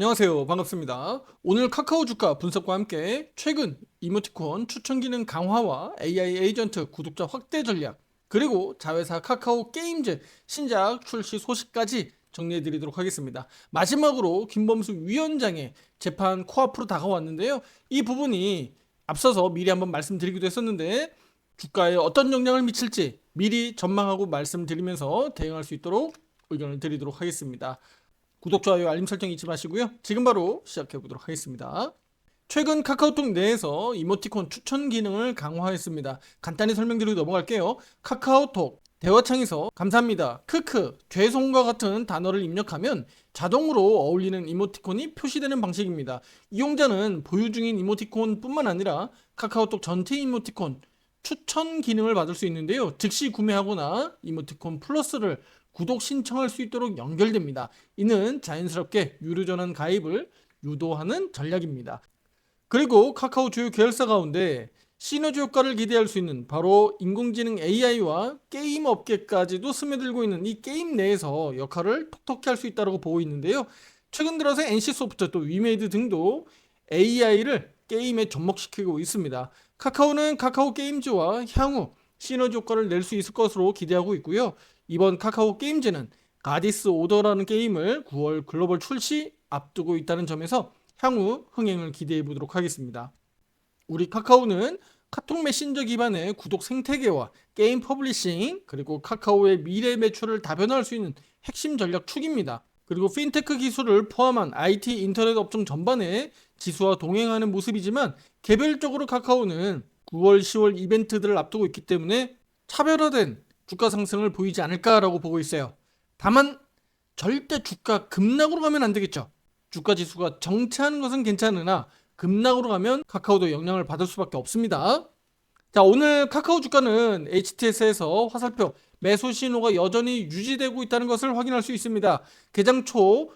안녕하세요. 반갑습니다. 오늘 카카오 주가 분석과 함께 최근 이모티콘 추천 기능 강화와 AI 에이전트 구독자 확대 전략, 그리고 자회사 카카오 게임즈 신작 출시 소식까지 정리해 드리도록 하겠습니다. 마지막으로 김범수 위원장의 재판 코앞으로 다가왔는데요. 이 부분이 앞서서 미리 한번 말씀드리기도 했었는데 주가에 어떤 영향을 미칠지 미리 전망하고 말씀드리면서 대응할 수 있도록 의견을 드리도록 하겠습니다. 구독, 좋아요, 알림 설정 잊지 마시고요. 지금 바로 시작해 보도록 하겠습니다. 최근 카카오톡 내에서 이모티콘 추천 기능을 강화했습니다. 간단히 설명드리고 넘어갈게요. 카카오톡 대화창에서 감사합니다, 크크, 죄송과 같은 단어를 입력하면 자동으로 어울리는 이모티콘이 표시되는 방식입니다. 이용자는 보유 중인 이모티콘 뿐만 아니라 카카오톡 전체 이모티콘 추천 기능을 받을 수 있는데요. 즉시 구매하거나 이모티콘 플러스를 구독 신청할 수 있도록 연결됩니다. 이는 자연스럽게 유료 전환 가입을 유도하는 전략입니다. 그리고 카카오 주요 계열사 가운데 시너지 효과를 기대할 수 있는 바로 인공지능 AI와 게임 업계까지도 스며들고 있는 이 게임 내에서 역할을 톡톡히 할 수 있다고 보고 있는데요. 최근 들어서 NC소프트 또 위메이드 등도 AI를 게임에 접목시키고 있습니다. 카카오는 카카오 게임즈와 향후 시너지 효과를 낼 수 있을 것으로 기대하고 있고요. 이번 카카오 게임즈는 가디스 오더라는 게임을 9월 글로벌 출시 앞두고 있다는 점에서 향후 흥행을 기대해 보도록 하겠습니다. 우리 카카오는 카톡 메신저 기반의 구독 생태계와 게임 퍼블리싱, 그리고 카카오의 미래 매출을 다변화할 수 있는 핵심 전략 축입니다. 그리고 핀테크 기술을 포함한 IT 인터넷 업종 전반에 지수와 동행하는 모습이지만 개별적으로 카카오는 9월, 10월 이벤트들을 앞두고 있기 때문에 차별화된 주가 상승을 보이지 않을까라고 보고 있어요. 다만 절대 주가 급락으로 가면 안 되겠죠. 주가 지수가 정체하는 것은 괜찮으나 급락으로 가면 카카오도 영향을 받을 수밖에 없습니다. 자, 오늘 카카오 주가는 HTS에서 화살표 매수 신호가 여전히 유지되고 있다는 것을 확인할 수 있습니다. 개장 초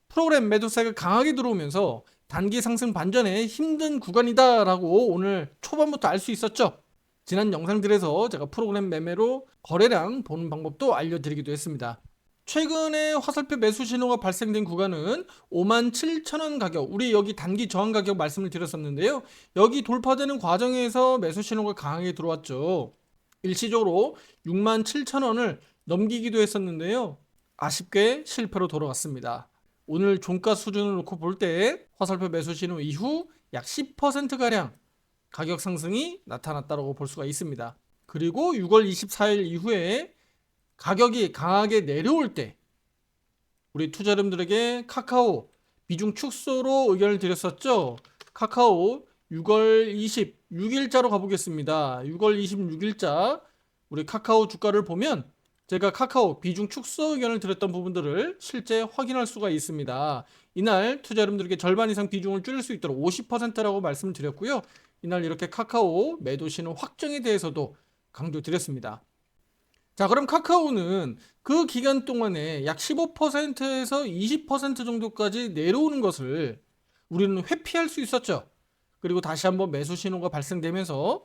프로그램 매도세가 강하게 들어오면서 단기 상승 반전에 힘든 구간이다라고 오늘 초반부터 알 수 있었죠. 지난 영상들에서 제가 프로그램 매매로 거래량 보는 방법도 알려드리기도 했습니다. 최근에 화살표 매수 신호가 발생된 구간은 57,000원 가격, 우리 여기 단기 저항 가격 말씀을 드렸었는데요. 여기 돌파되는 과정에서 매수 신호가 강하게 들어왔죠. 일시적으로 67,000원을 넘기기도 했었는데요. 아쉽게 실패로 돌아갔습니다. 오늘 종가 수준을 놓고 볼 때 화살표 매수 신호 이후 약 10%가량 가격 상승이 나타났다고 볼 수가 있습니다. 그리고 6월 24일 이후에 가격이 강하게 내려올 때 우리 투자자분들에게 카카오 비중 축소로 의견을 드렸었죠. 카카오 6월 26일자로 가보겠습니다. 6월 26일자 우리 카카오 주가를 보면 제가 카카오 비중 축소 의견을 드렸던 부분들을 실제 확인할 수가 있습니다. 이날 투자 여러분들에게 절반 이상 비중을 줄일 수 있도록 50%라고 말씀을 드렸고요. 이날 이렇게 카카오 매도 신호 확정에 대해서도 강조드렸습니다. 자, 그럼 카카오는 그 기간 동안에 약 15%에서 20% 정도까지 내려오는 것을 우리는 회피할 수 있었죠. 그리고 다시 한번 매수 신호가 발생되면서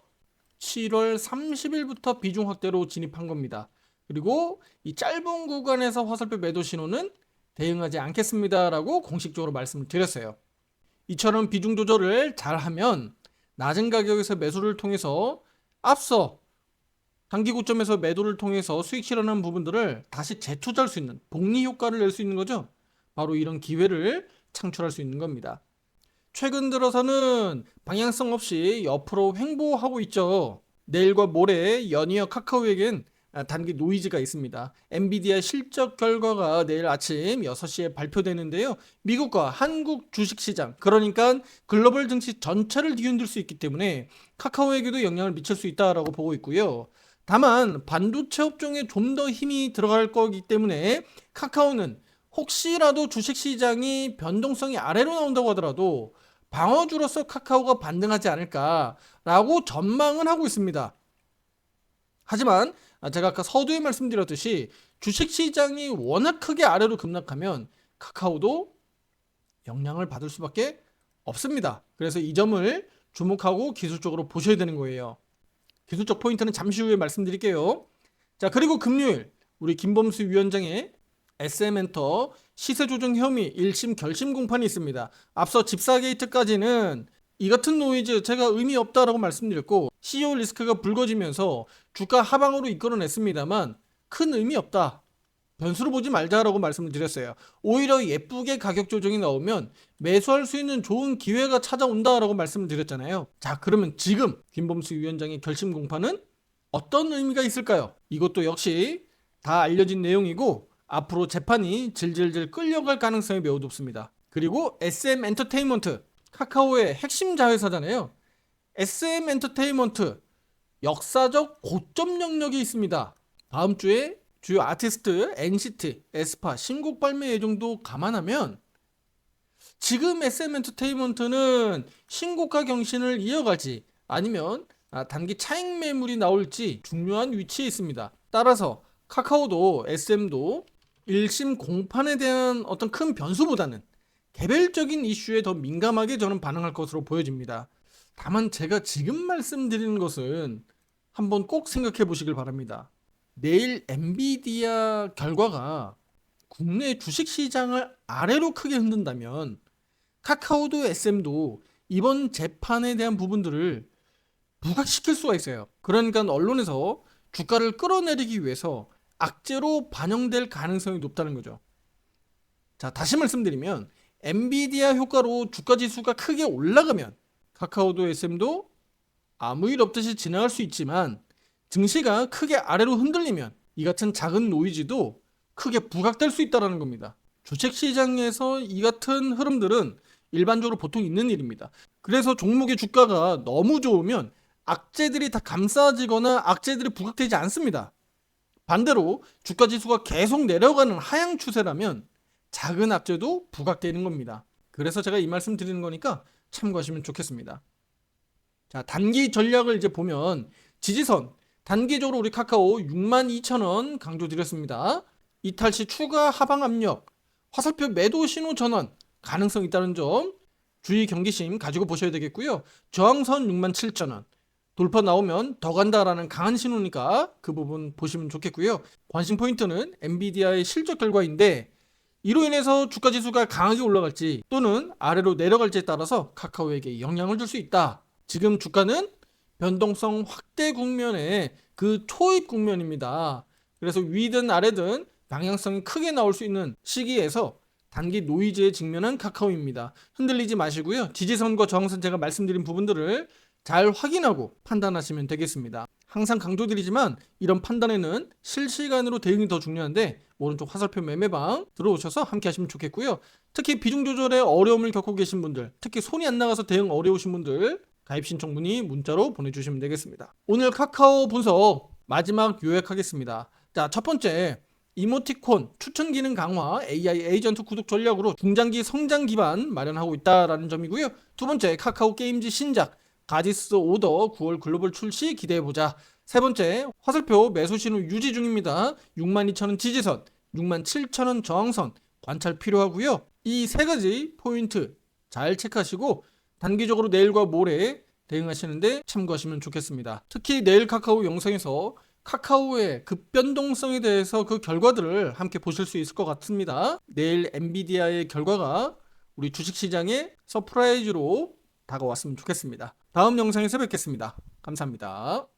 7월 30일부터 비중 확대로 진입한 겁니다. 그리고 이 짧은 구간에서 화살표 매도 신호는 대응하지 않겠습니다라고 공식적으로 말씀을 드렸어요. 이처럼 비중 조절을 잘하면 낮은 가격에서 매수를 통해서 앞서 단기 고점에서 매도를 통해서 수익 실현한 부분들을 다시 재투자할 수 있는 복리 효과를 낼 수 있는 거죠. 바로 이런 기회를 창출할 수 있는 겁니다. 최근 들어서는 방향성 없이 옆으로 횡보하고 있죠. 내일과 모레 연이어 카카오에겐 단기 노이즈가 있습니다. 엔비디아 실적 결과가 내일 아침 6시에 발표되는데요. 미국과 한국 주식시장, 그러니까 글로벌 증시 전체를 뒤흔들 수 있기 때문에 카카오에게도 영향을 미칠 수 있다고 보고 있고요. 다만 반도체 업종에 좀 더 힘이 들어갈 거기 때문에 카카오는 혹시라도 주식시장이 변동성이 아래로 나온다고 하더라도 방어주로서 카카오가 반등하지 않을까라고 전망은 하고 있습니다. 하지만 제가 아까 서두에 말씀드렸듯이 주식시장이 워낙 크게 아래로 급락하면 카카오도 영향을 받을 수밖에 없습니다. 그래서 이 점을 주목하고 기술적으로 보셔야 되는 거예요. 기술적 포인트는 잠시 후에 말씀드릴게요. 자, 그리고 금요일 우리 김범수 위원장의 SM엔터 시세 조정 혐의 1심 결심 공판이 있습니다. 앞서 집사 게이트까지는 이 같은 노이즈 제가 의미 없다라고 말씀드렸고 CEO 리스크가 불거지면서 주가 하방으로 이끌어냈습니다만 큰 의미 없다. 변수로 보지 말자라고 말씀을 드렸어요. 오히려 예쁘게 가격 조정이 나오면 매수할 수 있는 좋은 기회가 찾아온다라고 말씀을 드렸잖아요. 자, 그러면 지금 김범수 위원장의 결심 공판은 어떤 의미가 있을까요? 이것도 역시 다 알려진 내용이고 앞으로 재판이 질질질 끌려갈 가능성이 매우 높습니다. 그리고 SM 엔터테인먼트, 카카오의 핵심 자회사잖아요. SM 엔터테인먼트 역사적 고점 영역이 있습니다. 다음 주에 주요 아티스트 NCT, 에스파 신곡 발매 예정도 감안하면 지금 SM 엔터테인먼트는 신고가 경신을 이어갈지 아니면 단기 차익 매물이 나올지 중요한 위치에 있습니다. 따라서 카카오도 SM도 1심 공판에 대한 어떤 큰 변수보다는 개별적인 이슈에 더 민감하게 저는 반응할 것으로 보여집니다. 다만 제가 지금 말씀드리는 것은 한번 꼭 생각해 보시길 바랍니다. 내일 엔비디아 결과가 국내 주식시장을 아래로 크게 흔든다면 카카오도 SM도 이번 재판에 대한 부분들을 부각시킬 수가 있어요. 그러니까 언론에서 주가를 끌어내리기 위해서 악재로 반영될 가능성이 높다는 거죠. 자, 다시 말씀드리면 엔비디아 효과로 주가 지수가 크게 올라가면 카카오도 SM도 아무 일 없듯이 지나갈 수 있지만 증시가 크게 아래로 흔들리면 이 같은 작은 노이즈도 크게 부각될 수 있다는 겁니다. 주식시장에서 이 같은 흐름들은 일반적으로 보통 있는 일입니다. 그래서 종목의 주가가 너무 좋으면 악재들이 다 감싸지거나 악재들이 부각되지 않습니다. 반대로 주가 지수가 계속 내려가는 하향 추세라면 작은 악재도 부각되는 겁니다. 그래서 제가 이 말씀 드리는 거니까 참고하시면 좋겠습니다. 자, 단기 전략을 이제 보면 지지선 단기적으로 우리 카카오 62,000원 강조드렸습니다. 이탈 시 추가 하방 압력, 화살표 매도 신호 전환 가능성 있다는 점 주의 경계심 가지고 보셔야 되겠고요. 저항선 67,000원 돌파 나오면 더 간다라는 강한 신호니까 그 부분 보시면 좋겠고요. 관심 포인트는 엔비디아의 실적 결과인데 이로 인해서 주가 지수가 강하게 올라갈지 또는 아래로 내려갈지에 따라서 카카오에게 영향을 줄 수 있다. 지금 주가는 변동성 확대 국면의 그 초입 국면입니다. 그래서 위든 아래든 방향성이 크게 나올 수 있는 시기에서 단기 노이즈에 직면한 카카오입니다. 흔들리지 마시고요. 지지선과 저항선 제가 말씀드린 부분들을 잘 확인하고 판단하시면 되겠습니다. 항상 강조드리지만 이런 판단에는 실시간으로 대응이 더 중요한데 오른쪽 화살표 매매방 들어오셔서 함께 하시면 좋겠고요. 특히 비중 조절에 어려움을 겪고 계신 분들, 특히 손이 안 나가서 대응 어려우신 분들 가입 신청 문의 문자로 보내주시면 되겠습니다. 오늘 카카오 분석 마지막 요약하겠습니다. 자, 첫 번째 이모티콘 추천 기능 강화 AI 에이전트 구독 전략으로 중장기 성장 기반 마련하고 있다라는 점이고요. 두 번째 카카오 게임즈 신작 가디스 오더 9월 글로벌 출시 기대해보자. 세 번째 화살표 매수 신호 유지 중입니다. 62,000원 지지선, 67,000원 저항선 관찰 필요하고요. 이 세 가지 포인트 잘 체크하시고 단기적으로 내일과 모레 대응하시는데 참고하시면 좋겠습니다. 특히 내일 카카오 영상에서 카카오의 급변동성에 대해서 그 결과들을 함께 보실 수 있을 것 같습니다. 내일 엔비디아의 결과가 우리 주식시장에 서프라이즈로 다가왔으면 좋겠습니다. 다음 영상에서 뵙겠습니다. 감사합니다.